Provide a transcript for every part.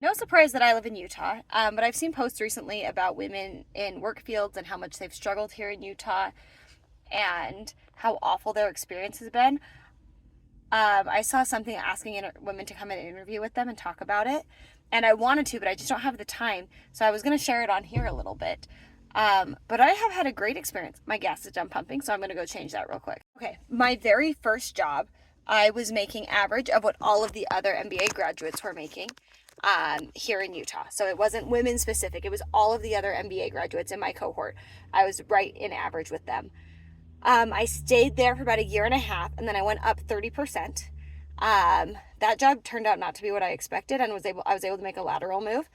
No surprise that I live in Utah, but I've seen posts recently about women in work fields and how much they've struggled here in Utah and how awful their experience has been. I saw something asking women to come and interview with them and talk about it, and I wanted to, but I just don't have the time. So I was going to share it on here a little bit. But I have had a great experience. My gas is done pumping, so I'm going to go change that real quick. Okay, my very first job, I was making average of what all of the other MBA graduates were making here in Utah. So it wasn't women specific, it was all of the other MBA graduates in my cohort. I was right in average with them. I stayed there for about a year and a half, and then I went up 30%. That job turned out not to be what I expected, and I was able to make a lateral move.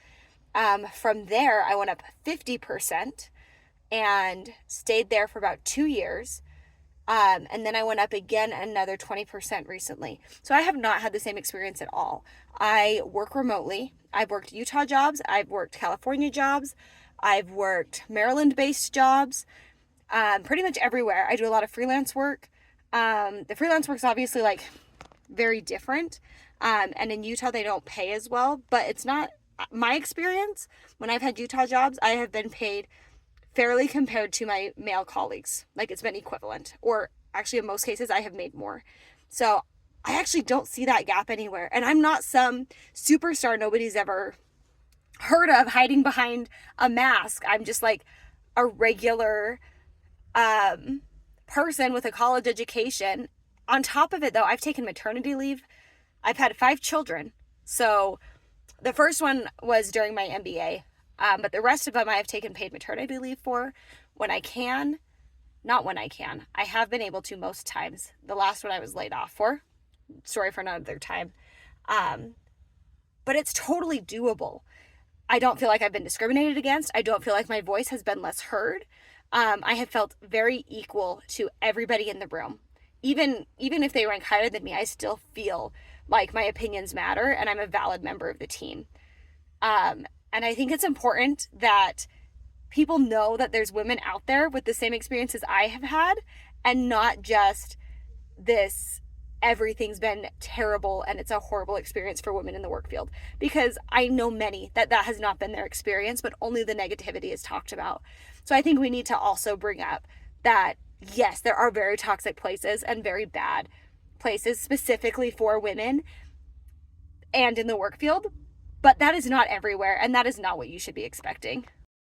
From there, I went up 50% and stayed there for about 2 years. And then I went up again another 20% recently. So I have not had the same experience at all. I work remotely. I've worked Utah jobs. I've worked California jobs. I've worked Maryland-based jobs. Pretty much everywhere. I do a lot of freelance work. The freelance work's obviously like very different. And in Utah, they don't pay as well, but it's not my experience. When I've had Utah jobs, I have been paid fairly compared to my male colleagues. Like it's been equivalent, or actually in most cases I have made more. So I actually don't see that gap anywhere. And I'm not some superstar nobody's ever heard of hiding behind a mask. I'm just like a regular person with a college education. On top of it though, I've taken maternity leave. I've had 5 children. So the first one was during my MBA. But the rest of them I have taken paid maternity leave for when I can. Not when I can. I have been able to most times. The last one I was laid off for. Story for another time. But it's totally doable. I don't feel like I've been discriminated against. I don't feel like my voice has been less heard. I have felt very equal to everybody in the room. Even if they rank higher than me, I still feel like my opinions matter and I'm a valid member of the team. And I think it's important that people know that there's women out there with the same experiences I have had, and not just this everything's been terrible and it's a horrible experience for women in the work field. Because I know many that has not been their experience, but only the negativity is talked about. So I think we need to also bring up that, yes, there are very toxic places and very bad places specifically for women and in the work field, but that is not everywhere, and that is not what you should be expecting.